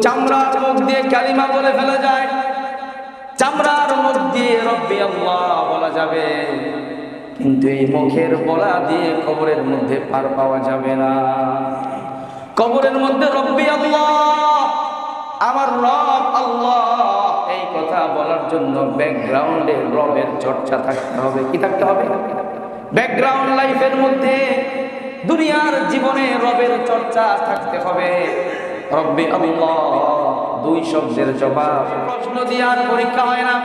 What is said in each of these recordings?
চামড়ার মুখ দিয়ে কালিমা বলে ফেলা যায়, চামড়ার মুখ দিয়ে রব্বি আল্লাহ বলা যাবে, কিন্তু এই মুখের বলা দিয়ে কবরের মধ্যে পার পাওয়া যাবে না। কবরের মধ্যে রব্বি আল্লাহ, আমার রব আল্লাহ, এই কথা বলার জন্য ব্যাকগ্রাউন্ডে রবের চর্চা থাকতে হবে। কি থাকতে হবে? ব্যাকগ্রাউন্ড লাইফের মধ্যে, দুনিয়ার জীবনে রবের চর্চা থাকতে হবে। রব্বি আল্লাহ দুই শব্দের জবাব প্রশ্ন দিয়ে আর পরীক্ষা হয় না।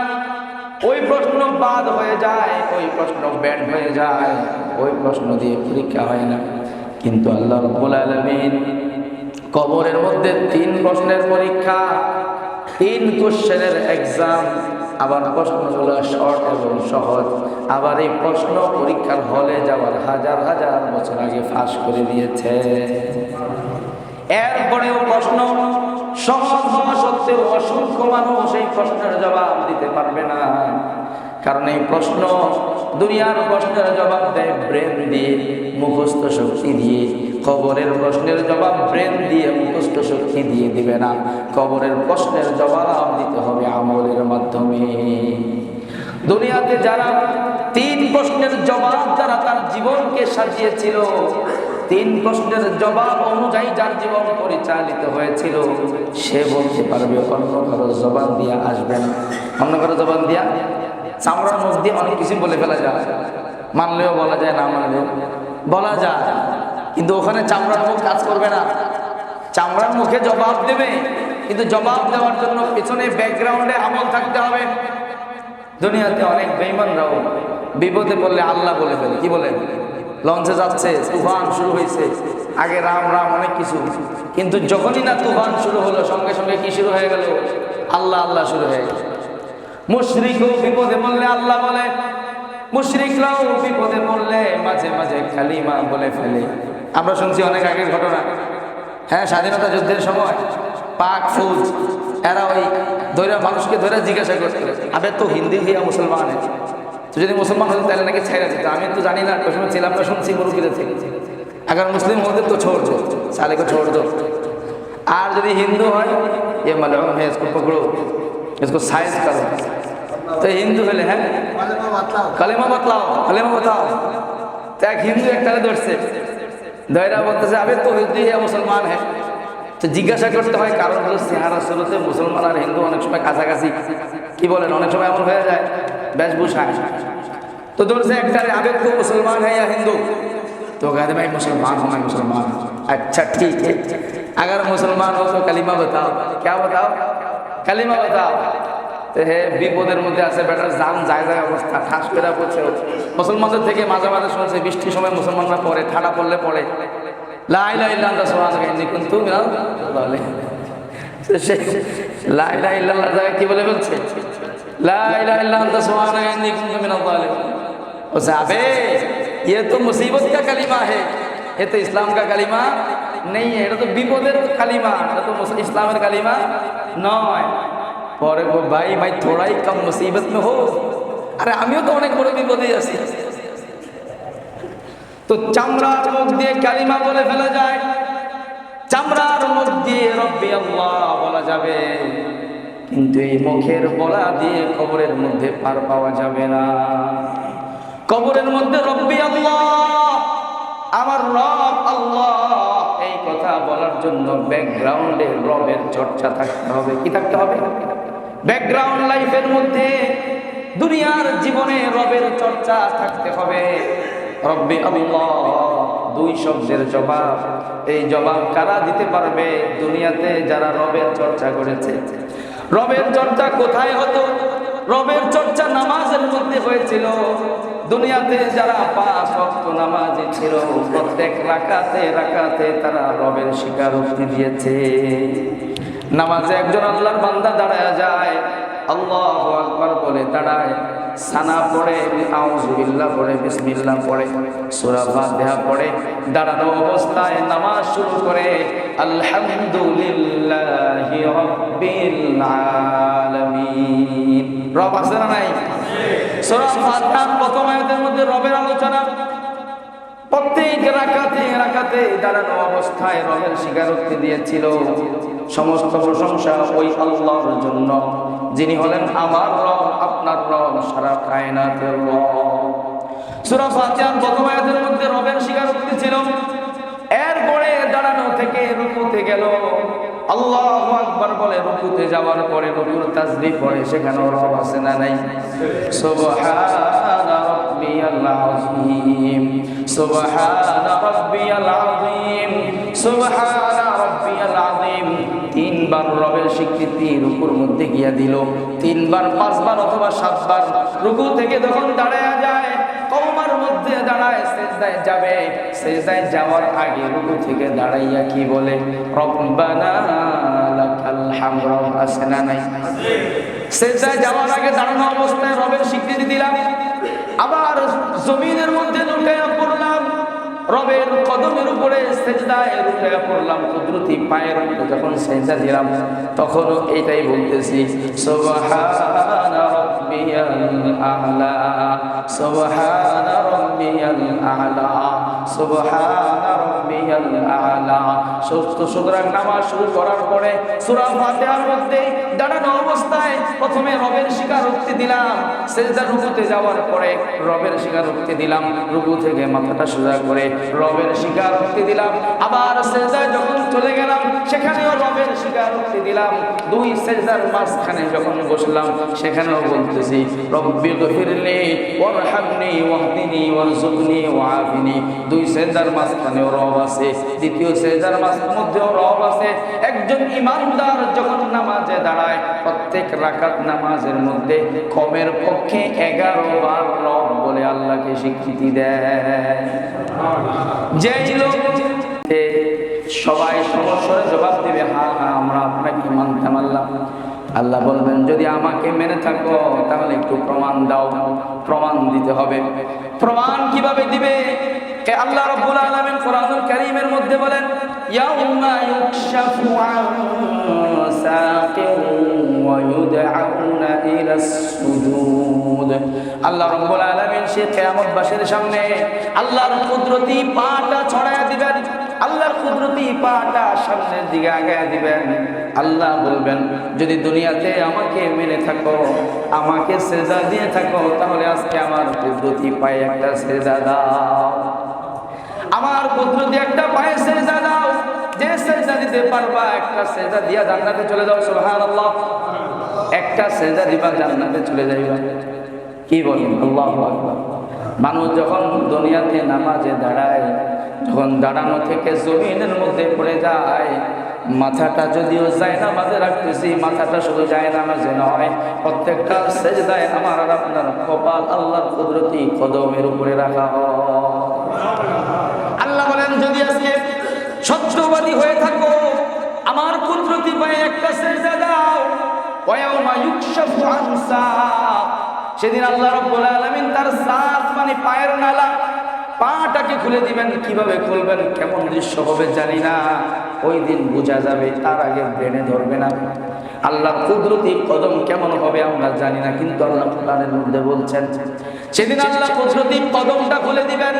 ওই প্রশ্ন বাদ হয়ে যায়, ওই প্রশ্ন ব্যাড হয়ে যায়, ওই প্রশ্ন দিয়ে পরীক্ষা হয় না। কিন্তু আল্লাহ রাব্বুল আলামিন কবরের মধ্যে 3 প্রশ্নের পরীক্ষা, 3 কোশ্চেনের এক্সাম। আবার প্রশ্নগুলো শর্ট এবং সহজ। আবার এই প্রশ্ন পরীক্ষার হলে যাওয়ার হাজার হাজার বছর আগে ফাঁস করে দিয়েছে। এরপরেও প্রশ্ন সহজ হওয়া সত্ত্বেও অসংখ্য মানুষ এই প্রশ্নের জবাব দিতে পারবে না। কারণ এই প্রশ্ন, দুনিয়ার প্রশ্নের জবাব দেয় ব্রেন দিয়ে, মুখস্থ শক্তি দিয়ে। কবরের প্রশ্নের জবাব ব্রেন দিয়ে, মুখস্থ শক্তি দিয়ে দিবে না। কবরের প্রশ্নের জবাব দিতে হবে আমলের মাধ্যমে। দুনিয়াতে যারা 3 প্রশ্নের জবাব, যারা তার জীবনকে সাজিয়েছিল, 3 প্রশ্নের জবাব অনুযায়ী যার জীবন পরিচালিত হয়েছিল, সে বলতে পারবে অন্য কারো জবান দিয়া আসবে না। অন্য কারো জবান দিয়া, চামড়ার মুখ দিয়ে অনেক কিছু বলে ফেলা যায়, মানলেও বলা যায়, না মানলেও বলা যায়, কিন্তু ওখানে চামড়ার মুখ কাজ করবে না। চামড়ার মুখে জবাব দেবে, কিন্তু জবাব দেওয়ার জন্য পেছনে ব্যাকগ্রাউন্ডে আমল থাকতে হবে। দুনিয়াতে অনেক বেঈমানরাও বিপদে পড়লে আল্লাহ বলে ফেলে। কি বলেন? লঞ্চে যাচ্ছে, তুফান শুরু হয়েছে, আগে রাম রাম অনেক কিছু, কিন্তু যখনই না তুফান শুরু হলো, সঙ্গে সঙ্গে কি শুরু হয়ে গেল? আল্লাহ আল্লাহ শুরু হয়ে গেল। মুশরিকও বিপদে পড়লে আল্লাহ বলে, মুশরিকরাও বিপদে পড়লে মাঝে মাঝে কালিমা বলে ফেলে। আমরা শুনছি অনেক আগের ঘটনা, হ্যাঁ, স্বাধীনতা যুদ্ধের সময় পাক ফৌজ এরা ওই ধৈরা মানুষকে ধৈরা জিজ্ঞাসা করতে, আবে তো হিন্দি হিয়া মুসলমান, তো যদি মুসলমান হতো তাহলে নাকি ছেড়ে দিত। আমি তো জানি না, ওই সময় ছিলাম না, শুনছি মুরব্বীদের থেকে, अगर मुस्लिम होते तो छोड़ दो, साले को छोड़ दो। और यदि हिंदू है, ये मलऊन है, इसको पकड़ो, इसको साइज करो। तो हिंदू बोले हैं कलेमा बतलाओ, कलेमा बताओ। तो एक हिंदू एक तरह दौड़ से धैर्य बोलते से अबे तो हिंदू है मुसलमान है। तो जिज्ञासा करते हैं कारण हलो চেহারা শুরুতে মুসলমান আর হিন্দু অনেক সময় কাছাকাছি, কি বলেন, অনেক সময় এমন হয়ে যায় বেশভূষায়। तो दूर से एक तरह अबे तो मुसलमान है या हिंदू? तो कहते भाई मुसलमान हूँ, मैं मुसलमान। अच्छा ठीक है, अगर मुसलमान हो तो कलिमा बताओ। क्या बताओ? कलिमा बताओ। तो हे বিপদের মধ্যে আছে বেটার জান যায় যায় অবস্থা, ঠাস করে পড়ছে। মুসলমানদের থেকে মাঝে মাঝে শুনছে বৃষ্টির সময় মুসলমানরা পড়ে, ঠাডা পড়লে পড়ে লা ইলাহা ইল্লাল্লাহ সুবহানাকা ইন্নী কুনতু মিনাল যালিমিন। সে লা ইলাহা ইল্লাল্লাহ জায়গায় কি বলে বলছে? লা ইলাহা ইল্লা আনতা সুবহানাকা ইন্নী কুনতু মিনাল যালিমিন। ও সাহাবে, ये तो मुसीबत का कलिमा है, ये तो इस्लाम का कलिमा नहीं है, ये तो विपদের कलिमा, ये तो इस्लामेर कलिमा নয়। পরে ভাই ভাই थोड़ा ही कम मुसीबत में हो, अरे আমিও তো অনেক বড় বিপদে আছি। তো চামড়ার মুখ দিয়ে কালিমা বলে ফেলা যায়, চামড়ার মুখ দিয়ে রব্বি আল্লাহ বলা যাবে, কিন্তু এই মুখের বলা দিয়ে কবরের মধ্যে পার পাওয়া যাবে না। কবরের মধ্যে রব্বি আল্লাহ, আমার রব আল্লাহ, এই কথা বলার জন্য ব্যাকগ্রাউন্ডে রবের চর্চা থাকতে হবে। কি থাকতে হবে? ব্যাকগ্রাউন্ড লাইফের মধ্যে, দুনিয়ার জীবনে রবের চর্চা থাকতে হবে। রব্বি আল্লাহ দুই শব্দের জবাব, এই জবাব কারা দিতে পারবে? দুনিয়াতে যারা রবের চর্চা করেছে। রবের চর্চা কোথায় হতো? রবের চর্চা নামাজের মধ্যে হয়েছিল। দুনিয়াতে যারা 5 ওয়াক্ত নামাজি ছিল, প্রত্যেক রাকাতে রাকাতে তারা রবের স্বীকারোক্তি দিয়েছে। নামাজে একজন আল্লাহর বান্দা দাঁড়ায় যায়, আল্লাহু আকবার বলে দাঁড়ায়, সানা পড়ে, আউযু বিল্লাহ পড়ে, বিসমিল্লাহ পড়ে, সূরা ফাতিহা পড়ে, দাঁড়ানো অবস্থায় নামাজ শুরু করে আলহামদুলিল্লাহি রাব্বিল আলামিন। রব আছে না নাই? সূরা ফাতিহার প্রথম আয়াতের মধ্যে রবের আলোচনা, প্রত্যেক রাকাতে দাঁড়ানো অবস্থায় রবের স্বীকারোক্তি দিয়েছিল। সমস্ত প্রশংসা ওই আল্লাহর জন্য, যিনি হলেন আমার রব, আপনার রব, সারা কায়নাতের রব। সূরা ফাতিহার প্রথম আয়াতের মধ্যে রবের স্বীকারোক্তি ছিল। এরপরে দাঁড়ানো থেকে রুকুতে গেল, আল্লাহু আকবার বলে রুকুতে যাওয়ার পরে রুকুর তাসবিহ পড়ে, সেখানে রব আছে না নাই? সুবহানা রাব্বিয়াল আযীম, সুবহানা রাব্বিয়াল আযীম, সুবহানা রাব্বিয়াল আযীম। তিনবার রবের স্বীকৃতি রুকুর মধ্যে গিয়া দিল। তিনবার, পাঁচবার অথবা সাতবার রুকু থেকে যখন দাঁড়ায় যায়, কওমার মধ্যে দাঁড়ায় সিজদায় যাবে, সিজদায় যাওয়ার আগে রুকু থেকে দাঁড়াইয়া কি বলে? রব্বানা লাকাল হামদ। আছে না নাই? সিজদায় যাওয়ার আগে দাঁড়ানো অবস্থায় রবের স্বীকৃতি দিলাম, আবার জমিনের মধ্যে লুটাইয়া পড়লাম, রবের কদমের উপরে সিজদায় লুটাইয়া পড়লাম, কুদরতি পায়ের উপরে যখন সিজদা দিলাম তখনও এটাই বলতেছি, সুবহানা রাব্বিয়াল আ'লা, সুবহানা রাব্বিয়াল আ'লা, সুবহানা রাব্বিয়াল আ'লা। সুতরাং নামাজ শুরু করার পরে সূরা ফাতিহার মধ্যে দাঁড়ানো অবস্থায় প্রথমে রবের স্বীকারোক্তি দিলাম, সিজদা রুকুতে যাওয়ার পরে রবের স্বীকারোক্তি দিলাম, রুকু থেকে মাথাটা সোজা করে রবের স্বীকারোক্তি দিলাম, আবার সিজদায় যখন চলে গেলাম সেখানেও রবের স্বীকারোক্তি দিলাম। দুই সিজদার মাঝখানে যখন বসলাম সেখানেও বলতেছি, রব্বি গফিরলি ওয়ারহামনি ওয়াহদিনি ওয়ারযুকনি ওয়াআফিনি। দুই সিজদার মাঝখানেও রব আছে, দ্বিতীয় সিজদার মধ্যেও রব আছে। একজন ঈমানদার যখন নামাজে দাঁড়ায়, প্রত্যেক রাকাত নামাজের মধ্যে কমের পক্ষে 11 বার রব বলে আল্লাহকে স্বীকৃতি দেয়। যেই লোক সবাই সমস্যার জবাব দিবে, হ্যাঁ হ্যাঁ আমরা আপনাকে মানতাম আল্লাহ, আল্লাহ বলবেন যদি আমাকে মেনে থাকো তাহলে একটু প্রমাণ দাও। প্রমাণ দিতে হবে। প্রমাণ কিভাবে দিবে? আল্লাহ রাব্বুল আলামিন কোরআনুল কারীমের মধ্যে বলেন, ইয়াউমা ইউকশাফু আন সাকিন ওয়া ইউদআউনা ইলাস সুজুদ। আল্লাহ রাব্বুল আলামিন সে কিয়ামতবাসীর সামনে আল্লাহর কুদরতি পাটা ছড়ায়া দিবেন, আল্লাহর কুদরতি পাটা সামনের দিকে আগায়া দিবেন। আল্লাহ বলবেন যদি দুনিয়াতে আমাকে মেনে থাকো, আমাকে সিজদা দিয়ে থাকো, তাহলে আজকে আমার কুদরতি পায়ে একটা সিজদা দাও, আমার কুদরতি একটা পায়ে সিজদা দাও। যে সিজদা দিতে পারবা একটা সিজদা দিয়া জান্নাতে চলে যাও। সুবহানাল্লাহ। একটা সিজদা দিবা জান্নাতে চলে যাইবা। কি বলেন? আল্লাহু আকবার। মানুষ যখন দুনিয়াতে নামাজে দাঁড়ায়, যখন দাঁড়ানো থেকে জমিনের মধ্যে পড়ে যায়, মাথাটা যদিও জায়নামাজে রাখতেছি, মাথাটা শুধু জায়নামাজে নয়, প্রত্যেকটা সিজদায় আমার আর আপনার কপাল আল্লাহর কুদরতি কদমের উপরে রাখা হয়। আল্লাহ বলেন যদি আজকে সত্যবাদী হয়ে থাকো, আমার কুদরতি পায়ে একটা সিজদা দাও। ওয়ায়াউমা ইউকশাফু আন সাক। সেদিন আল্লাহ রাব্বুল আলামিন তার সাক মানে পায়ের নালা, পাটাকে খুলে দিবেন। কিভাবে খুলবেন, কেমন দৃশ্য হবে জানি না, ওই দিন বোঝা যাবে, তার আগে ব্রেনে ধরবে না। আল্লাহ কুদরতি কদম কেমন হবে আমরা জানি না, কিন্তু আল্লাহ কোরআনের মধ্যে বলছেন সেদিন আল্লাহ কুদরতি কদমটা খুলে দিবেন।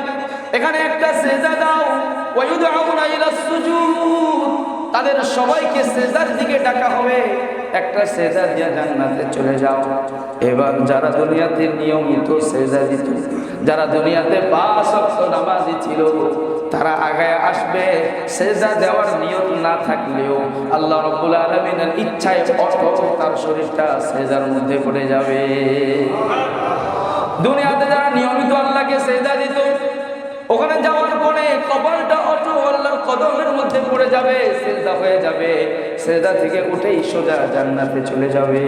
এখানে একটা সিজদা দাও, ওয়া ইউদআউনা ইলাস সুজুদ। তাদের সবাইকে সিজদার দিকে ডাকা হবে, একটা সিজদা দিয়ে জান্নাতে চলে যাও। এবার যারা দুনিয়াতে নিয়মিত সিজদা দিত, যারা দুনিয়াতে 5 ওয়াক্ত নামাজি ছিল, তারা আগায় আসবে। সিজদা দেওয়ার নিয়ত না থাকলেও আল্লাহ রাব্বুল আলামিনের ইচ্ছায় অটো তার শরীরটা সিজদার মধ্যে পড়ে যাবে। দুনিয়াতে যারা নিয়মিত আল্লাহকে সিজদা দিত, ওখানে যাওয়ার পরে কপালটা অটো আল্লাহর কদমের মধ্যে পড়ে যাবে, সিজদা হয়ে যাবে, সিজদা থেকে উঠেই সোজা জান্নাতে চলে যাবে।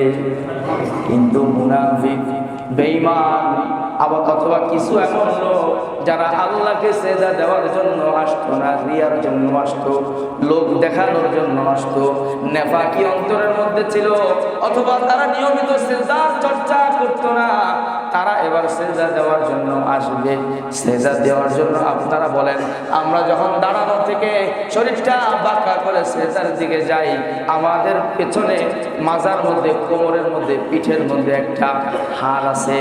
কিন্তু মুনাফিক, বেঈমান, আবার অথবা কিছু এমন লোক যারা আল্লাহকে সিজদা দেওয়ার জন্য আসতো না, রিয়ার জন্য আসতো, লোক দেখানোর জন্য আসতো, নেফাকি অন্তরের মধ্যে ছিল, অথবা তারা নিয়মিত সিজদার চর্চা করতো না, তারা এবার সিজদা দেওয়ার জন্য আসবে। সিজদা দেওয়ার জন্য আপনারা বলেন, আমরা যখন দাঁড়ানো থেকে শরীরটা বাঁকা করে সিজদার দিকে যাই, আমাদের পেছনে মাজার মধ্যে, কোমরের মধ্যে, পিঠের মধ্যে একটা হাড় আছে,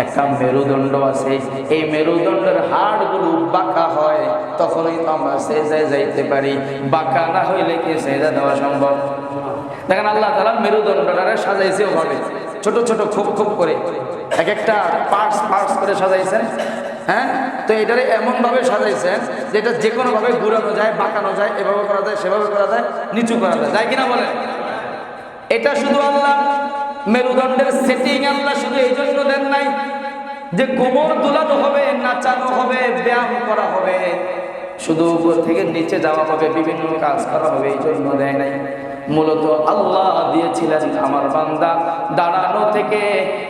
একটা মেরুদণ্ড মেরুদণ্ড আছে, এই মেরুদণ্ডের হাড়গুলো বাঁকা হয়, তখনই তো আমরা সেজদায় যাইতে পারি। বাঁকা না হইলে কি সেজদা দেওয়া সম্ভব? দেখেন আল্লাহ তাআলা মেরুদণ্ডটারে সাজাইছে ওভাবে, ছোট ছোট খোপ খোপ করে, এক একটা পার্টস পার্টস করে সাজাইছেন। হ্যাঁ, তো এটারে এমন ভাবে সাজাইছেন যেটা যে কোনো ভাবে ঘুরানো যায়, বাঁকানো যায়, এভাবে করা যায়, সেভাবে করা যায়, নিচু করা যায়, যায় কিনা বলেন? এটা শুধু আল্লাহ মেরুদণ্ডের সেটিং আল্লাহ শুধু এই জন্য দেন নাই যে কোমর দুলানো হবে, নাচানো হবে, ব্যায়াম করা হবে, শুধু উপর থেকে নিচে যাওয়া হবে, বিভিন্ন কাজ করা হবে, এই জন্য দেয় নাই। মূলত আল্লাহ দিয়েছিলেন আমার বান্দা দাঁড়ানো থেকে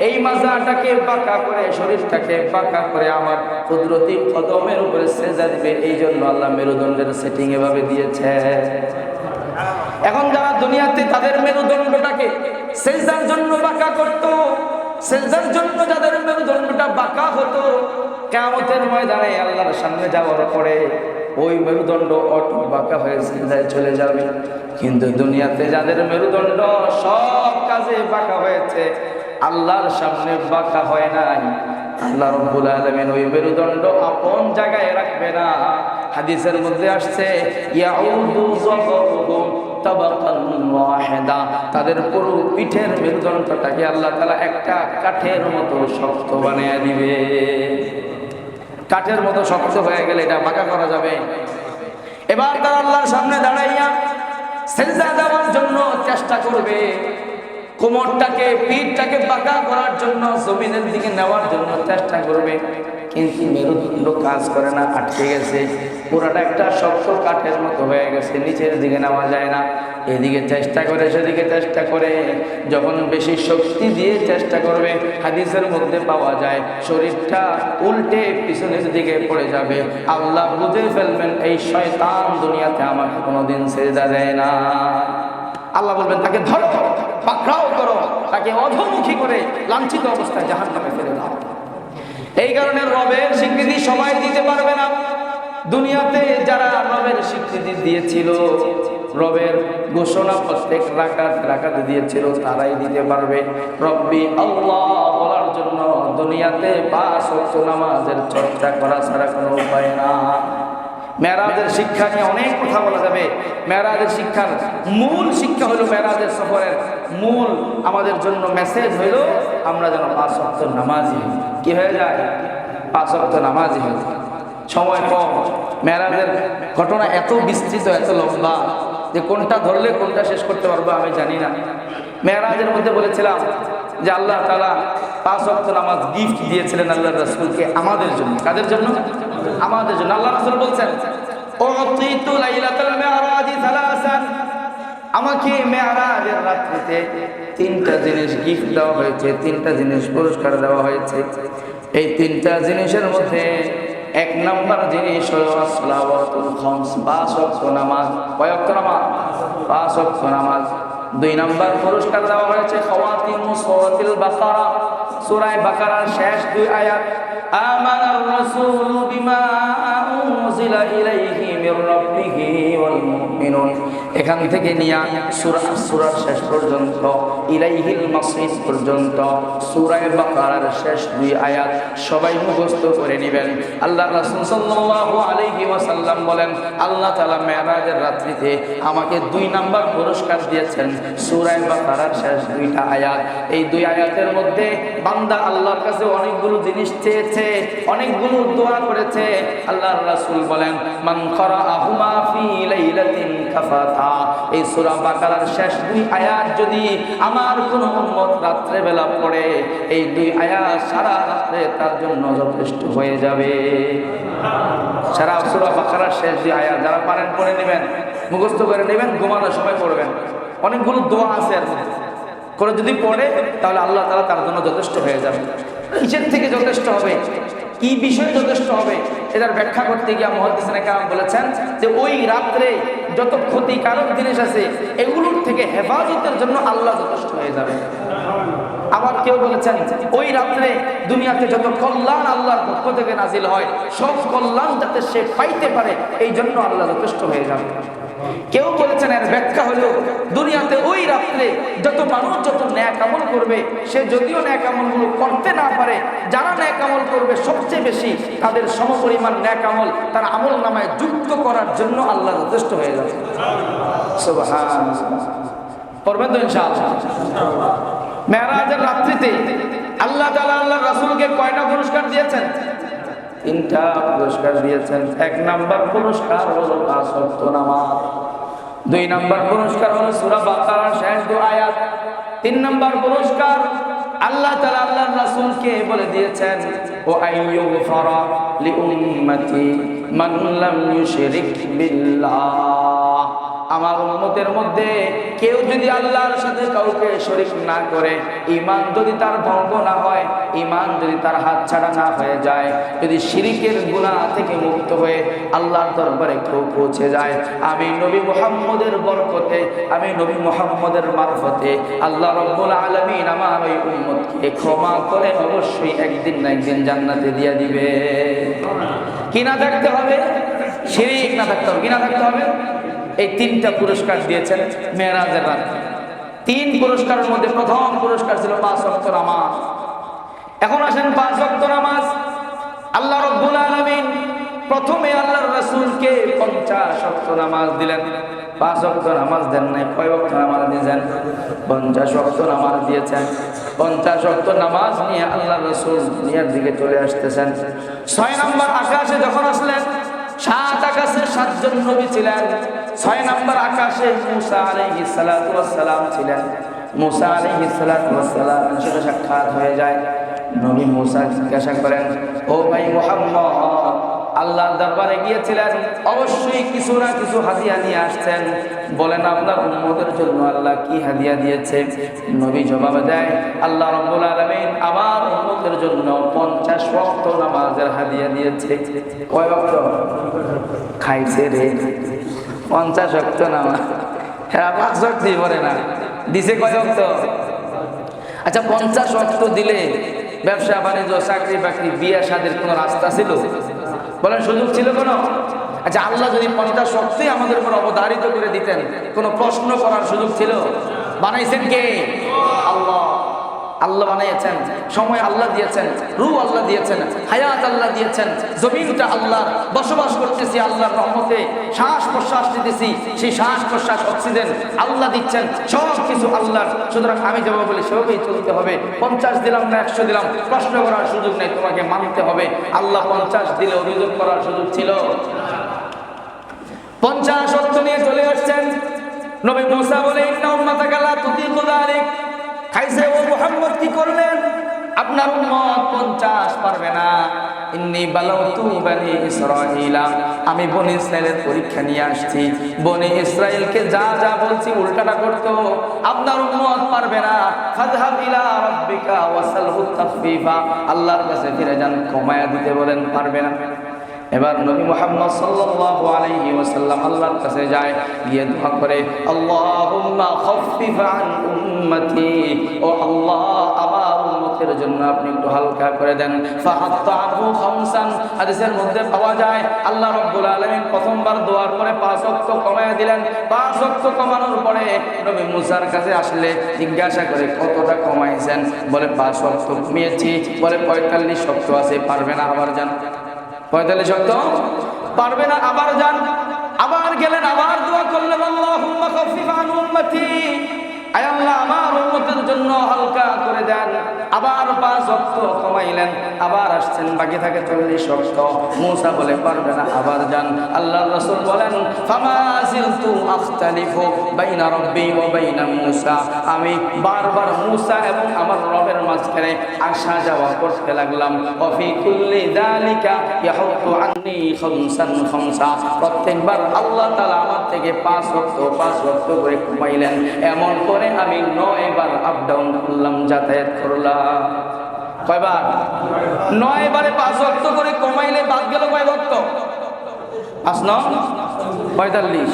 এই মাজাটাকে বাঁকা করে, শরীরটাকে বাঁকা করে আমার কুদরতি কদমের উপরে সেজদা দিবে, এই জন্য আল্লাহ মেরুদণ্ডের সেটিং এভাবে দিয়েছে। এখন যারা দুনিয়াতে তাদের মেরুদণ্ডটাকে সেজদার জন্য বাঁকা করতো, সেজদার জন্য যাদের মেরুদণ্ডটা বাঁকা হতো, কিয়ামতের ময়দানে আল্লাহর সামনে যাওয়ার পরে ওই মেরুদণ্ড অটো বাঁকা হয়ে সেজদায় চলে যাবে। কিন্তু দুনিয়াতে যাদের মেরুদণ্ড সব কাজে বাঁকা হয়েছে, আল্লাহর সামনে বাঁকা হয় নাই, আল্লাহ রাব্বুল আলামিন ওই মেরুদণ্ড আপন জায়গায় রাখবে না। হাদিসের মধ্যে আসছে ইয়াউদু যাহরুহুম তাবাকান ওয়াহিদা, তাদের পুরো পিঠের মেরুদণ্ডটাকে আল্লাহ তাআলা একটা কাঠের মতো শক্ত বানিয়ে দিবে। কাঠের মতো শক্ত হয়ে গেলে এটা বাঁকা করা যাবে? এবার তারা আল্লাহর সামনে দাঁড়াইয়া সিজদা দেওয়ার জন্য চেষ্টা করবে, কোমরটাকে পিঠটাকে বাঁকা করার জন্য, জমিনের দিকে নেওয়ার জন্য চেষ্টা করবে, কিন্তু মেরুদণ্ড কাজ করে না, আটকে গেছে, পুরাটা একটা শক্ত কাঠের মতো হয়ে গেছে, নিচের দিকে নেওয়া যায় না। এদিকে চেষ্টা করে, সেদিকে চেষ্টা করে, যখন বেশি শক্তি দিয়ে চেষ্টা করবে, হাদিসের মধ্যে পাওয়া যায় শরীরটা উল্টে পিছনের দিকে পড়ে যাবে। আল্লাহ বুঝে ফেলবেন এই শয়তান দুনিয়াতে আমাকে কোনোদিন সেজদা দেয় না। আল্লাহ বলবেন তাকে ধরো, পাকড়াও করো, তাকে অধোমুখী করে লাঞ্ছিত অবস্থায় জাহান্নামে ফেলে দাও। এই কারণে রবের স্বীকৃতি সবাই দিতে পারবে না। দুনিয়াতে যারা রবের স্বীকৃতি দিয়েছিল, রবের ঘোষণা প্রত্যেক রাকাতে দিয়েছিল, তারাই দিতে পারবে। রব্বি আল্লাহ বলার জন্য দুনিয়াতে 5 ওয়াক্ত নামাজের চর্চা করা ছাড়া কোনো উপায় না। মেরাজের শিক্ষা নিয়ে অনেক কথা বলা যাবে। মেরাজের শিক্ষার মূল শিক্ষা হলো, মেরাজের সফরের মূল আমাদের জন্য মেসেজ হইল আমরা যেন 5 ওয়াক্ত নামাজি কি হয়ে যায়, 5 ওয়াক্ত নামাজি হয়ে যায়। সময় কম, মেরাজের ঘটনা এত বিস্তৃত, এত লম্বা যে কোনটা ধরলে কোনটা শেষ করতে পারবো আমি জানি না। মেরাজের মধ্যে বলেছিলাম যে আল্লাহ তাআলা 5 ওয়াক্ত নামাজ গিফট দিয়েছিলেন আল্লাহর রাসূলকে আমাদের জন্য। কাদের জন্য? আমাদের জন্য। আল্লাহ রাসূল বলছেন উতিতু লাইলাতুল মিরাজি সালাসান, আমাকে মেরাজের রাত্রিতে 3টা জিনিস গিফট দেওয়া হয়েছে, 3টা জিনিস পুরস্কার দেওয়া হয়েছে। এই 3টা জিনিসের মধ্যে 1 নাম্বার জিনিস হলো সালাওয়াতুল খামস, 5 ওয়াক্ত নামাজ। কয় ওয়াক্ত নামাজ? 5 ওয়াক্ত নামাজ। 2 নাম্বার পুরস্কার দেওয়া হয়েছে খাওয়াতিমুস সূরাতুল বাকারা, সূরা বাকারার শেষ 2 আয়াত, আমানার রাসূলু বিমা উনজিলা ইলাইহি মির রাব্বিহি ওয়াল মুমিনুন, এখান থেকে নিয়ে সূরার শেষ পর্যন্ত, ইলাইহিল মাসির পর্যন্ত, সূরা বাকারার শেষ 2 আয়াত সবাই মুখস্থ করে নেবেন। আল্লাহ রাসূল সাল্লাল্লাহু আলাইহি ওয়াসাল্লাম বলেন আল্লাহ তাআলা মেরাজের রাত্রিতে আমাকে 2 নাম্বার পুরস্কার দিয়েছেন, সূরা বাকারার শেষ 2টা আয়াত। এই 2 আয়াতের মধ্যে বান্দা আল্লাহর কাছে অনেকগুলো জিনিস চেয়েছে, অনেকগুলো দোয়া করেছে। আল্লাহর রাসূল বলেন মান ক্বারাআহুমা ফি লাইলাতিন কাফাতা, এই সূরা বাকারার শেষ 2 আয়াত যদি আমার কোন উম্মত রাত্রে বেলা পড়ে, এই 2 আয়াত সারা রাতে তার জন্য যথেষ্ট হয়ে যাবে। সারা সূরা বাকারার শেষ 2 আয়াত যারা পারেন পড়ে নেবেন, মুখস্থ করে নেবেন, ঘুমানোর সময় পড়বেন। অনেকগুলো দোয়া আছে এর মধ্যে, করে যদি পড়ে তাহলে আল্লাহ তাআলা তার জন্য যথেষ্ট হয়ে যাবে। কিসের থেকে যথেষ্ট হবে, কি বিষয়ে যথেষ্ট হবে, এটার ব্যাখ্যা করতে গিয়ে মুহাদ্দিসিনে কেরাম বলেছেন যে ওই রাত্রে যত ক্ষতিকারক জিনিস আছে এগুলোর থেকে হেফাজতের জন্য আল্লাহ যথেষ্ট হয়ে যাবে। আবার কেউ বলেছেন ওই রাত্রে দুনিয়াতে যত কল্যাণ আল্লাহর পক্ষ থেকে নাজিল হয় সব কল্যাণ যাতে সে পাইতে পারে এই জন্য আল্লাহ যথেষ্ট হয়ে যাবে। কেউ বলেছেন এর ব্যাখ্যা হলো দুনিয়াতে ওই রাত্রে যত মানুষ যত ন্যাক আমল করবে, সে যদিও ন্যাক আমলগুলো করতে না পারে, যারা ন্যাক আমল করবে সবচেয়ে বেশি তাদের সমপরিমাণ ন্যাক আমল তার আমল নামায় যুক্ত করার জন্য আল্লাহ যথেষ্ট হয়ে যাবে। সুবহানাল্লাহ। পড়বেন তো ইনশাআল্লাহ? মেরাজের রাত্রিতে আল্লাহ তাআলা আল্লাহর রাসূলকে কয়টা পুরস্কার দিয়েছেন? 3টা পুরস্কার দিয়েছেন। 1 নাম্বার পুরস্কার হলো 5 ওয়াক্ত নামাজ, 2 নাম্বার পুরস্কার হলো সূরা বাকারার শেষ 2 আয়াত, 3 নাম্বার পুরস্কার আল্লাহ তাআলা আল্লাহর রাসূলকে বলে দিয়েছেন ও আইয়ুগফারা লিউম্মতি মান লাম ইউশরিক বিল্লাহ, আমার উম্মতের মধ্যে কেউ যদি আল্লাহর সাথে কাউকে শরীক না করে, ঈমান যদি তার ভঙ্গ না হয়, ঈমান যদি তার হাতছাড়া না হয়ে যায়, যদি শিরকের গুনাহ থেকে মুক্ত হয়ে আল্লাহর দরবারে কেউ পৌঁছে যায়, আমি নবী মুহাম্মদের বরকতে, আমি নবী মুহাম্মদের মারফতে আল্লাহ রাব্বুল আলামিন আমার ওই উম্মতকে ক্ষমা করে অবশ্যই একদিন না একদিন জান্নাতে দিয়ে দিবে। কি না থাকতে হবে? শিরক না থাকতে হবে। কি না থাকতে হবে? এই 3টা পুরস্কার দিয়েছেন মেরাজের রাতে। 3 পুরস্কারের মধ্যে প্রথম পুরস্কার ছিল 5 ওয়াক্ত নামাজ। এখন আসেন 5 ওয়াক্ত নামাজ। আল্লাহ রাব্বুল আলামিন প্রথমে আল্লাহর রাসূলকে 50 ওয়াক্ত নামাজ দিলেন। 5 ওয়াক্ত নামাজ দেন নাই, কয় ওয়াক্ত নামাজ দিয়েছেন? 50 ওয়াক্ত নামাজ দিয়েছেন। 50 ওয়াক্ত নামাজ নিয়ে আল্লাহর রাসূল দুনিয়ার দিকে চলে আসতেছেন। 6 নম্বর আকাশে যখন আসলেন, 7 আকাশে 7 জন নবী ছিলেন। 6 নম্বর আকাশে মুসা আলাইহিস সালাতু ওয়াস সালাম ছিলেন। মুসা আলাইহিস সালাতু ওয়াস সালাম সাথে সাক্ষাৎ হয়ে যায়। নবী মুসা জিজ্ঞাসা করেন, ও ভাই মুহাম্মদ, আল্লাহর দরবারে গিয়েছিলেন, অবশ্যই কিছু না কিছু হাদিয়া নিয়ে আসছেন, বলেন আপনার উম্মতের জন্য আল্লাহ কি হাদিয়া দিয়েছে? নবী জবাব দেয়, আল্লাহ রাব্বুল আলামিন আমার উম্মতের জন্য 50 ওয়াক্ত নামাজের হাদিয়া দিয়েছে। কয় ওয়াক্ত? খাইছে রে 50 ওয়াক্ত নামাজ। হ্যাঁ, 5 ওয়াক্তই পড়ে না, দিছে কয় ওয়াক্ত? আচ্ছা, 50 ওয়াক্ত দিলে ব্যবসা বাণিজ্য, চাকরি বাকরি, বিয়ে শাদীর কোনো রাস্তা ছিল? বলেন, সুযোগ ছিল কোনো? আচ্ছা, আল্লাহ যদি 50 ওয়াক্তই আমাদের উপর অবধারিত করে দিতেন, কোনো প্রশ্ন করার সুযোগ ছিল? বানাইছেন কে? আল্লাহ। আল্লাহ বানিয়েছেন, সময় আল্লাহ দিয়েছেন, রূহ আল্লাহ দিয়েছেন, হায়াত আল্লাহ দিয়েছেন, জমিনটা আল্লাহর, বসবাস করতেছি আল্লাহর রহমতে, শ্বাস প্রশ্বাস নিতেছি, সেই শ্বাস প্রশ্বাস অক্সিজেন আল্লাহ দিচ্ছেন, সব কিছু আল্লাহর। সুতরাং আমি যেভাবে বলি সেভাবেই চলতে হবে। 50 দিলাম না 100 দিলাম, প্রশ্ন করার সুযোগ নেই, তোমাকে মানতে হবে। আল্লাহ 50 দিলে অভিযোগ করার সুযোগ ছিল? 50 ওয়াক্ত নিয়ে চলে আসছেন। নবী মুসা বলে, ইন্না উম্মাতাকা লা তুতিকু যালিক। খাইছে, ও মুহাম্মদ কি করলেন? আপনার উম্মত 50 পারবে না। ইন্নী বালাউতু বনি ইসরাঈলা, আমি বনি ইসরাইলের পরীক্ষা নিয়ে আসছি। বনি ইসরাইলকে যা যা বলছি উল্টাটা করতো, আপনার উম্মত পারবে না। ফাযহাব ইলা রাব্বিকা ওয়াসালহু তাখফীফা, আল্লাহর কাছে ফিরে যান, ক্ষমায়া দিতে বলেন, পারবে না। এবার নবী মুহাম্মদ সাল্লাল্লাহু আলাইহি ওয়াসাল্লাম আল্লাহর কাছে যায়, গিয়ে দোয়া করে, আল্লাহুম্মা খাফফিফ আন উম্মতি, ও আল্লাহ আমার উম্মতের জন্য আপনি একটু হালকা করে দেন। ফাআতাহু খামসান, হাদিসের মধ্যে পাওয়া যায় আল্লাহ রাব্বুল আলামিন প্রথমবার দোয়ার পরে 5 ওয়াক্ত কমায়া দিলেন। 5 ওয়াক্ত কমানোর পরে নবী মুসার কাছে আসলে জিজ্ঞাসা করে, কতটা কমাইছেন? বলে 5 ওয়াক্ত কমিয়েছি। বলে 45 ওয়াক্ত আছে, পারবে না, আবার যান। 45 ওয়াক্ত পারবে না, আবার যান। আবার গেলেন, আবার দোয়া করলেন, আল্লাহুম্মা খাফফিফ আন উম্মতি, আয় আল্লাহ আমার উম্মতের জন্য হালকা করে দেন। আবার 5 ওয়াক্ত কমাইলেন, আবার আসছেন, বাকি থাকে 40 ওয়াক্ত। মুসা বলে, পারবে না, আবার যান। আল্লাহর রাসূল বলেন, ফামা জিলতু আখতালিফু বাইনা রাব্বি ওয়া বাইনা মুসা, আমি বারবার মুসা এবং আমার রবের মাঝখানে আসা যাওয়া করতে লাগলাম। ওয়া ফি কুল্লি যালিকা ইয়াহুতু আন্নী খামসান খামসা, প্রত্যেকবার আল্লাহ তাআলা আমার থেকে 5 ওয়াক্ত করে কমাইলেন। এমন করে আমি 9 বার আপ ডাউন করলাম, যাতায়াত করলাম। কয়বার? 9 বারে 5 ওয়াক্ত করে কমাইলে বাদ গেল কয় ওয়াক্ত? 5 9 45।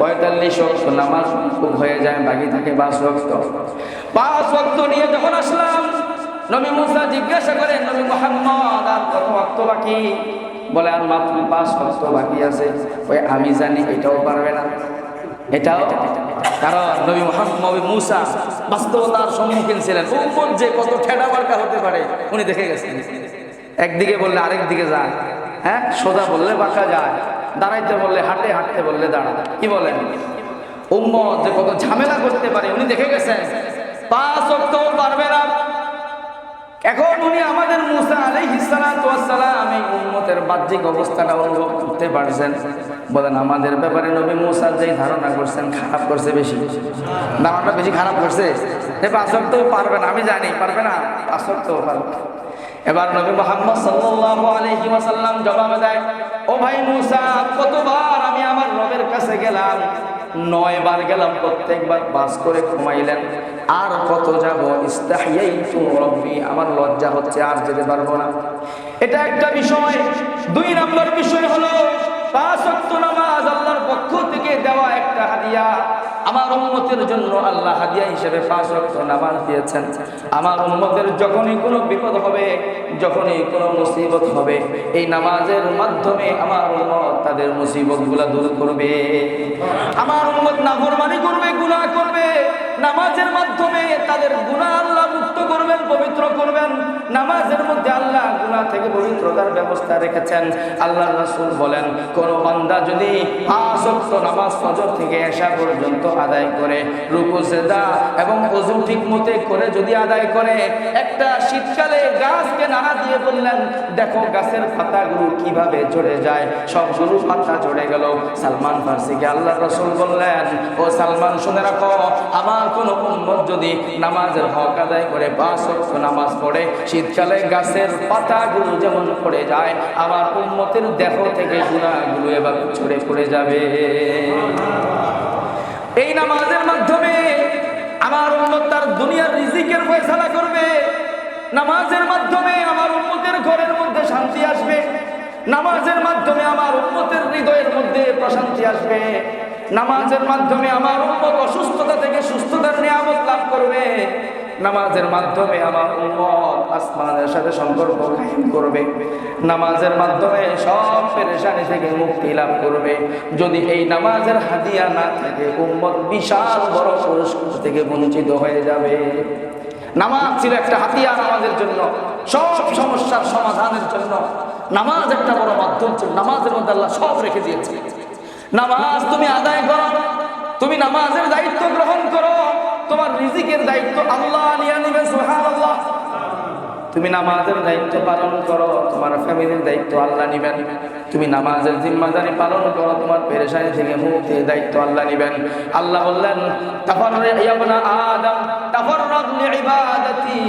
45 ওয়াক্ত নামাজ খুব হয়ে যায়, বাকি থাকে 5 ওয়াক্ত। 5 ওয়াক্ত নিয়ে যখন আসলাম, নবী মুসা জিজ্ঞাসা করেন, নবী মুহাম্মদ আর কত ওয়াক্ত বাকি? বলে, আর মাত্র 5 ওয়াক্ত বাকি আছে। ওই আমি জানি এটাও পারবে না। এটাও কারণ নবী মুহাম্মদ মুসা বাস্তবতার সম্মুখীন ছিলেন। উম্মত যে কত ঠেলা মার্কা হতে পারে উনি দেখে গেছেন। একদিকে বললে আরেক দিকে যায়, হ্যাঁ, সোজা বললে বাঁকা যায়, দাঁড়াইতে বললে হাঁটে, হাঁটতে বললে দাঁড়া। কি বলেন? উম্মত যে কত ঝামেলা করতে পারে উনি দেখে গেছেন। 5 ওয়াক্ত পারবে না। এখন উনি আমাদের মুসা আলাইহিস সালাতু ওয়াস সালাম এই উম্মতের বাহ্যিক অবস্থাটা অনুভব করতে পারছেন। বলেন আমাদের ব্যাপারে নবী মুসা যেই ধারণা করছেন খারাপ করছে বেশি, ধারণাটা বেশি খারাপ করছে। 5 ওয়াক্ত পারবে না, আমি জানি পারবে না, 5 ওয়াক্ত পারবে। এবার নবী মুহাম্মদ সাল্লাল্লাহু আলাইহি ওয়াসাল্লাম জবাব দেয়, ও ভাই মুসা, কতবার আমি আমার রবের কাছে গেলাম? 9 বার গেলাম, প্রত্যেকবার বাস করে ঘুমাইলেন। আর কত যাব? ইস্তাহিয়াইতু রব্বি, আমার লজ্জা হচ্ছে, আর যেতে পারবো না। এটা একটা বিষয়। 2 নম্বর বিষয় হলো 5 ওয়াক্ত নামাজ আল্লাহর পক্ষ থেকে দেওয়া একটা হাদিয়া। আমার উম্মতের জন্য আল্লাহ হাদিয়া হিসেবে 5 ওয়াক্ত নামাজ দিয়েছেন। আমার উম্মতের যখনই কোনো বিপদ হবে, যখনই কোনো মুসিবত হবে, এই নামাজের মাধ্যমে আমার উম্মত তাদের মুসিবতগুলো দূর করবে। আমার উম্মত নাফরমানি করবে, গুনাহ করবে, নামাজের মাধ্যমে তাদের গুনাহ আল্লাহ মুক্ত করবেন, পবিত্র করবেন। নামাজের মধ্যে আল্লাহ গুনাহ থেকে পবিত্রতার ব্যবস্থা রেখেছেন। আল্লাহর রাসূল বলেন, কোন বান্দা যদি 5 ওয়াক্ত নামাজ ফজর থেকে এশা পর্যন্ত আদায় করে, রুকু সিজদা এবং ওযু ঠিকমতো করে যদি আদায় করে, একটা শীতকালে গাছকে নাড়া দিয়ে বললেন, দেখো গাছের পাতাগুলো কিভাবে ঝরে যায়, সবগুলো পাতা ঝরে গেল। সালমান ফারসিকে আল্লাহর রাসূল বললেন, ও সালমান শুনে রাখো, আমার কোন উম্মত যদি নামাজের হক আদায় করে 5 ওয়াক্ত নামাজ পড়ে, শীতকালে গাছের পাতাগুলো যেমন পড়ে যায়, আমার উম্মতের দেহ থেকে গুনাহগুলো এভাবে ঝরে পড়ে যাবে। এই নামাজের মাধ্যমে আমার উম্মত তার দুনিয়ার রিজিকের ফয়সালা করবে। নামাজের মাধ্যমে আমার উম্মতের ঘরের মধ্যে শান্তি আসবে। নামাজের মাধ্যমে আমার উম্মতের হৃদয়ের মধ্যে প্রশান্তি আসবে। নামাজের মাধ্যমে আমার উম্মত অসুস্থতা থেকে সুস্থতার নিয়ামত লাভ করবে। নামাজের মাধ্যমে আমার উম্মত আসমানের সাথে সম্পর্ক কায়েম করবে। নামাজের মাধ্যমে সব পেরেশানি থেকে মুক্তি লাভ করবে। যদি এই নামাজের হাদিয়া না থাকে, উম্মত বিশাল বড় পুরস্কার থেকে বঞ্চিত হয়ে যাবে। নামাজ ছিল একটা হাতিয়ার আমাদের জন্য, সব সমস্যার সমাধানের জন্য নামাজ একটা বড় মাধ্যম ছিল। নামাজের মধ্যে আল্লাহ সব রেখে দিয়েছে। নামাজ তুমি আদায় করো, তুমি নামাজের দায়িত্ব গ্রহণ করো, তোমার রিজিকের দায়িত্ব আল্লাহ নিয়ে নেবেন। সুবহানাল্লাহ। তুমি নামাজের দায়িত্ব পালন করো, তোমার ফ্যামিলির দায়িত্ব আল্লাহ নেবেন। তুমি নামাজের জিম্মাদারি পালন করো, তোমার পেরেশানি থেকে মুক্তির দায়িত্ব আল্লাহ নেবেন। আল্লাহ বললেন, তাফাররাগ ইয়া ইবনা আদম তাফাররাগ লিইবাদাতি,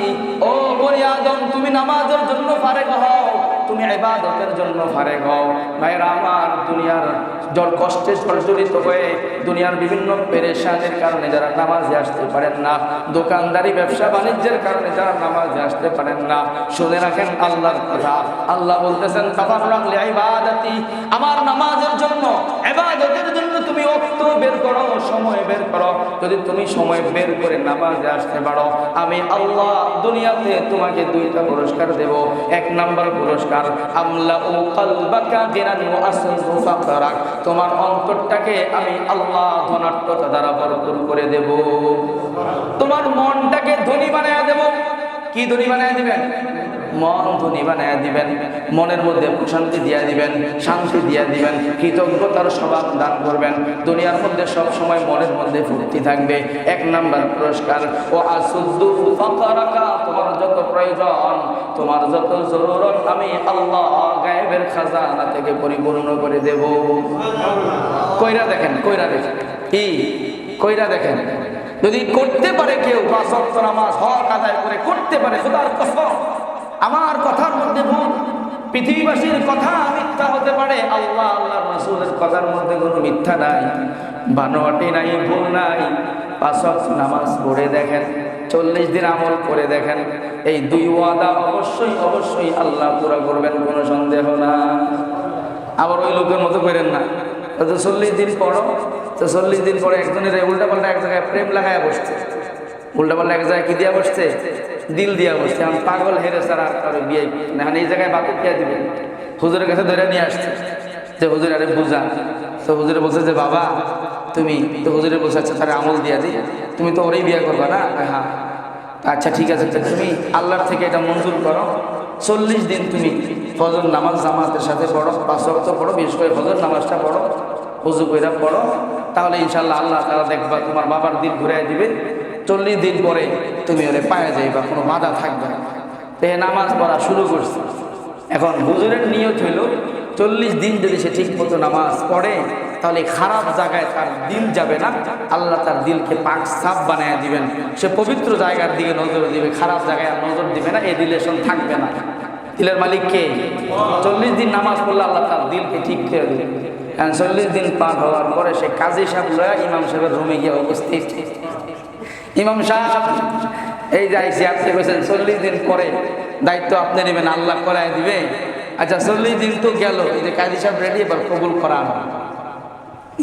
ও বনি আদম তুমি নামাজের জন্য ফারেগ হও, তুমি ইবাদতের জন্য ফারেগ হও। ভাইরা আমার, দুনিয়ার কষ্টে জর্জরিত হয়ে দুনিয়ার বিভিন্ন পেরেশানির কারণে যারা নামাজে আসতে পারেন না, দোকানদারি ব্যবসা বাণিজ্যের কারণে যারা নামাজে আসতে পারেন না, শুনে রাখেন আল্লাহর কথা। আল্লাহ বলতেছেন, তাফাররাগ লিইবাদাতি, আমার নামাজের জন্য, ইবাদতের জন্য তুমি ওয়াক্ত বের করো, সময় বের করো। যদি তুমি সময় বের করে নামাজে আসতে পারো, আমি আল্লাহ দুনিয়াতে তোমাকে 2টা পুরস্কার দেব। 1 নাম্বার পুরস্কার, আমলাউ কলবাকা গিনান ওয়া আসরু ফাকরাক, তোমার অন্তরটাকে আমি আল্লাহ ধনাত্মতা দ্বারা ভরপুর করে দেব। তোমার মনটাকে ধনী বানায়া দেব। কি ধনী বানায়া দিবেন? মন ধনী বানায়া দিবেন। মনের মধ্যে প্রশান্তি দিয়া দিবেন, শান্তি দিয়া দিবেন, কৃতজ্ঞতার স্বভাব দান করবেন। দুনিয়ার মধ্যে সব সময় মনের মধ্যে ফুর্তি থাকবে। 1 নাম্বার পুরস্কার, ও আসুদ্দু ফাকরাকা, তোমার যত প্রয়োজন, তোমার যত জরুরত আমি আল্লাহ গায়েবের খাজানা থেকে পরিপূর্ণ করে দেব। কইরা দেখেন, কইরা দেখেন, কি কইরা দেখেন। যদি করতে পারে কেউ 5 ওয়াক্ত নামাজ হক আদায় করে করতে পারে, খোদার কসম, আমার কথার মধ্যে ভুল, পৃথিবীবাসীর কথা মিথ্যা হতে পারে, আল্লাহ আল্লাহর রাসূলের কথার মধ্যে কোনো মিথ্যা নাই, বানোয়াটি নাই, ভুল নাই। 5 ওয়াক্ত নামাজ পড়ে দেখেন, 40 দিন আমল করে দেখেন, এই 2 ওয়াদা অবশ্যই অবশ্যই আল্লাহ পুরা করবেন, কোনো সন্দেহ না। আবার ওই লোকের মতো করেন না, 40 দিন পড়ো, তো 40 দিন পরে একজনের উল্টা পাল্টা এক জায়গায় প্রেম লাগায় বসছে, উল্টা পাল্টা এক জায়গায় কি দিয়া বসছে? দিল দিয়া বসছে। আমি পাগল হেরে সারা কারো বিয়ে না, এই জায়গায় বাকি দিয়া দিবেন। হুজুরের কাছে ধরে নিয়ে আসছে যে হুজুর আরে বুঝা, তো হুজুরে বলছে যে বাবা তুমি তো হুজুরে বলছে আচ্ছা তার আমল দিয়া দিই, তুমি তো ওরেই বিয়ে করবা না? হ্যাঁ। আচ্ছা ঠিক আছে, তো তুমি আল্লাহর থেকে এটা মঞ্জুর করো, 40 দিন তুমি ফজর নামাজ জামাতের সাথে পড়ো, 5 ওয়াক্ত পড়ো, বিশেষ করে ফজর নামাজটা পড়ো, ওযু কইরা পড়ো, তাহলে ইনশাআল্লাহ আল্লাহ তাআলা দেখবা তোমার বাবার দিল ঘুরাই দিবে। 40 দিন পরে তুমি ওরে পায়ে যাইবা, কোনো বাধা থাকবে না। তো নামাজ পড়া শুরু করছে। এখন হুজুরের নিয়ত হইল 40 দিন যদি সে ঠিক মতো নামাজ পড়ে তাহলে খারাপ জায়গায় তার দিল যাবে না, আল্লাহ তার দিলকে পাক সাফ বানায় দিবেন, সে পবিত্র জায়গার দিকে নজর দিবে, খারাপ জায়গায় আর নজর দিবে না, এই রিলেশন থাকবে না। দিলের মালিক কে? 40 দিন নামাজ পড়লে আল্লাহ তার দিলকে ঠিক করে দিবে। 40 দিন পার হওয়ার পরে সে কাজী সাহেব লয়া ইমাম সাহেবের রুমে গিয়ে উপস্থিত। ইমাম সাহেব এই যাইছি, আপনি বলছেন 40 দিন পরে দায়িত্ব আপনি নেবেন, আল্লাহ করায় দিবে। আচ্ছা 40 দিন তো গেল, এই যে কাজী সাহেব রেডি, এবার কবুল করান।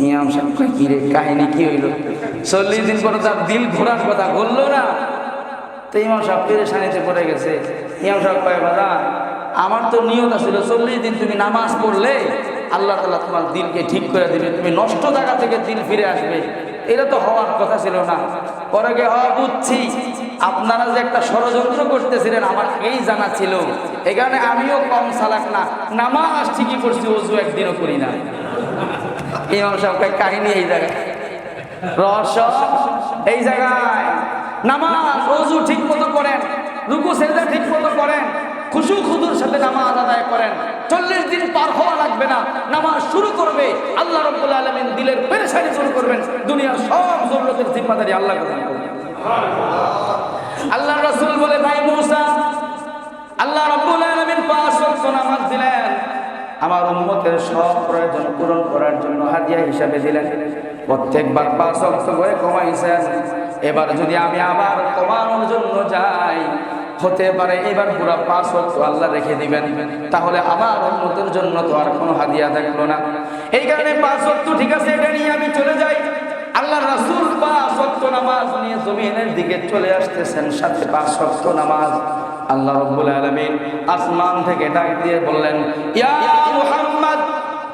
ইমাম সাহেব কি রে, কাহিনী কি হইল? 40 দিন পরে তার দিল ঘোরার কথা বললো না। তো ইমাম সাহেব পেরেশানিতে পড়ে গেছে। ইমাম সাহেব কয় বাজান, আমার তো নিয়ত ছিল 40 দিন তুমি নামাজ পড়লে আল্লাহ তাআলা তোমার দিলকে ঠিক করে দিবে, তুমি নষ্ট জায়গা থেকে দিল ফিরে আসবে, এটা তো হওয়ার কথা ছিল না। পরে গে হওয়া বুঝছি, আপনারা যে একটা ষড়যন্ত্র করতেছিলেন আমার এই জানা ছিল, এখানে আমিও কম চালাক না, নামাজ ঠিকই করছি, ওযু একদিনও করি না। ইমাম সাহেব কাহিনী এই জায়গায়, রহস্য এই জায়গায়। নামাজ ওযু ঠিক মতো করেন, রুকু সিজদা ঠিক মতো করেন, খুশু খুদুর সাথে নামাজ আদায় করেন, 40 দিন পার হওয়া লাগবে না, নামাজ শুরু করবে, আল্লাহ রাব্বুল আলামিন দিলের পেরেশানি শুরু করবেন, দুনিয়ার সব জরুরতের জিম্মাদারি আল্লাহ গ্রহণ করবেন। আল্লাহ রাসূল বলে ভাই মুসা, আল্লাহ রাব্বুল আলামিন 5 ওয়াক্ত নামাজ দিলেন, আমার উম্মতের সব প্রয়োজন পূরণ করার জন্য হাদিয়া হিসাবে দিলেন। প্রত্যেকবার 5 ওয়াক্ত করে কমাইছেন। এবার যদি আমি আবার কমানোর জন্য যাই, হতে পারে এবার পুরো 5 ওয়াক্ত আল্লাহ রেখে দিবেন, তাহলে আমার উম্মতের জন্য তো আর কোনো হাদিয়া থাকলো না। এই কারণে 5 ওয়াক্ত ঠিক আছে, এটা নিয়ে আমি চলে যাই। আল্লাহ রাসূল 5 ওয়াক্ত নামাজ নিয়ে জমিনের দিকে চলে আসতেছেন, সাথে 5 ওয়াক্ত নামাজ। আল্লাহ রাব্বুল আলামিন আসমান থেকে ডাক দিয়ে বললেন, ইয়া মুহাম্মদ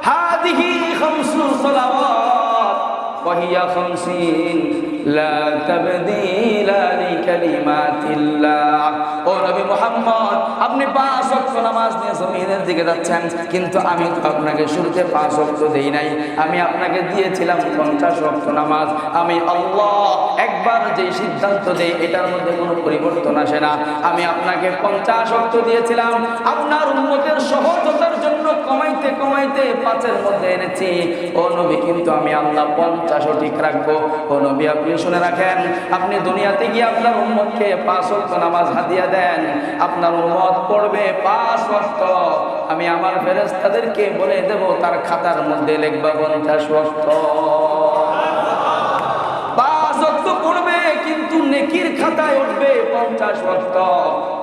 হাদিহি খামসু সালাওয়াত ওয়া হিয়া 50 লা তাবদীলা লিকালিমাতিল্লাহ। ও নবী মুহাম্মদ, আপনি 5 ওয়াক্ত নামাজ নিয়ে জমিনের দিকে যাচ্ছেন, কিন্তু আমি তো আপনাকে শুরুতে 5 ওয়াক্ত দেই নাই, আমি আপনাকে দিয়েছিলাম 50 ওয়াক্ত নামাজ। আমি আল্লাহ একবার যে সিদ্ধান্ত দেই এটার মধ্যে কোনো পরিবর্তন আসে না। আমি আপনাকে 50 ওয়াক্ত দিয়েছিলাম, আপনার উম্মতের সহজতার জন্য কমাইতে কমাইতে 5-এর মধ্যে এনেছি। ও নবী, কিন্তু আমি আল্লাহ 50ও ঠিক রাখবো। ও নবী, আপনি শুনে রাখেন, আপনি দুনিয়াতে গিয়ে আপনার উম্মতকে 5 ওয়াক্ত নামাজ হাদিয়া দেন, আপনার উম্মত পড়বে 5 ওয়াক্ত, আমি আমার ফেরেশতাদেরকে বলে দেব তার খাতার মধ্যে লিখবা 50 ওয়াক্ত। 5 ওয়াক্ত পড়বে কিন্তু নেকির খাতায় উঠবে 50 ওয়াক্ত।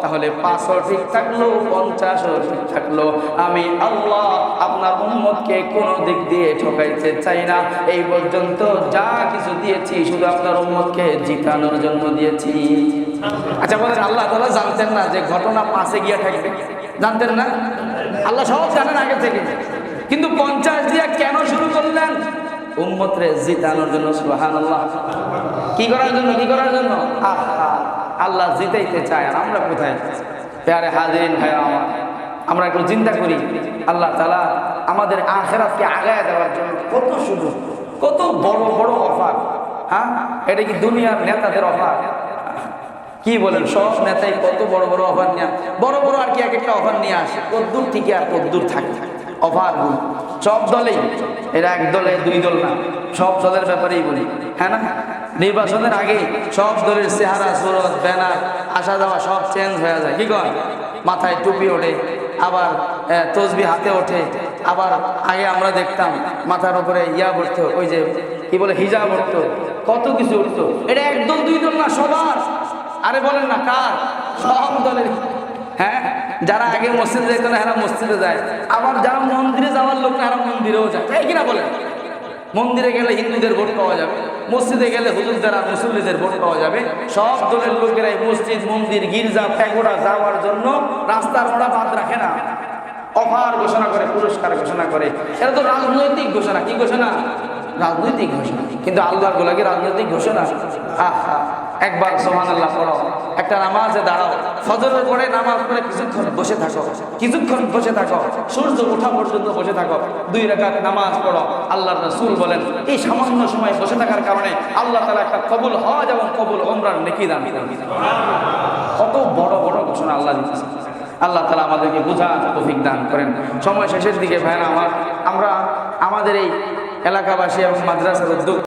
তাহলে 5ও ঠিক থাকলো, 50ও ঠিক থাকলো। আমি আল্লাহ আপনার উম্মতকে কোনো দিক দিয়ে ঠকাইতে চাই না। এই পর্যন্ত যা কিছু দিয়েছি শুধু আপনার উম্মতকে জিতানোর জন্য দিয়েছি। আচ্ছা বলেন, আল্লাহ তাআলা জানতেন না যে ঘটনা 5-এ গিয়া থাকবে? জানতেন না? আল্লাহ সব জানেন আগে থেকে, কিন্তু 50 দিয়ে কেন শুরু করলেন? উম্মতরে জিতানোর জন্য। সুবহানাল্লাহ। কি করার জন্য? কি করার জন্য? আল্লাহ জিতাইতে চায়, আর আমরা কোথায়? প্যারে হাজিরিন ভাই আমার, আমরা একটু চিন্তা করি, আল্লাহ তাআলা আমাদের আখিরাতকে আগায় দেওয়ার জন্য কত সুযোগ, কত বড় বড় অফার। হ্যাঁ, এটা কি দুনিয়ার নেতাদের অফার? কি বলেন, সব নেতাই কত বড় বড় অফার নিয়ে, বড় বড় আর কি এক একটা অফার নিয়ে আসে, কদ্দূর থেকে আর কদ্দূর থাকে অফারগুলো। সব দলেই, এরা এক দলে 2 দল না, সব দলের ব্যাপারেই বলি, হ্যাঁ না? নির্বাচনের আগে সব দলের চেহারা, সুরত, ব্যানার, আসা যাওয়া সব চেঞ্জ হয়ে যায়। কি কর, মাথায় টুপি ওঠে, আবার তসবি হাতে ওঠে, আবার আগে আমরা দেখতাম মাথার উপরে ইয়া পড়তো, ওই যে কি বলে হিজাব উঠতো, কত কিছু উঠতো। এটা 1 দল 2 দল না, সবার। আরে বলেন না, কার? সব দলের। হ্যাঁ, যারা আগে মসজিদে যেত না এরা মসজিদে যায়, আবার যারা মন্দিরে যাওয়ার লোক না এরা মন্দিরেও যায়, তাই কিনা বলেন? মন্দিরে গেলে হিন্দুদের ভোট পাওয়া যাবে, মসজিদে গেলে হুজুরদের আর মুসল্লিদের ভোট পাওয়া যাবে। সব দলের লোকেরাই মসজিদ, মন্দির, গির্জা, প্যাগোডা যাওয়ার জন্য রাস্তার মোড়া বাদ রাখে না। অফার ঘোষণা করে, পুরস্কার ঘোষণা করে। এটা তো রাজনৈতিক ঘোষণা। কি ঘোষণা? রাজনৈতিক ঘোষণা। কিন্তু আল্লাহর গুলা কি রাজনৈতিক ঘোষণা? আহা, একবার সুবহানাল্লাহ পড়ো, একটা নামাজে দাঁড়াও, ফজরের পরে নামাজ পড়ে কিছুক্ষণ বসে থাকো, কিছুক্ষণ বসে থাকো, সূর্য ওঠা পর্যন্ত বসে থাকো, 2 রাকাত নামাজ পড়ো। আল্লাহর রাসূল বলেন এই সামান্য সময় বসে থাকার কারণে আল্লাহ তাআলা একটা কবুল হজ এবং কবুল উমরার নেকি দান করেন। কত বড় বড় ঘোষণা আল্লাহ দিয়েছেন। আল্লাহ তাআলা আমাদেরকে বুঝার তৌফিক দান করেন। সময় শেষের দিকে ভাইরা আমার, আমরা আমাদের এই এলাকাবাসী এবং মাদ্রাসার উদ্যোগ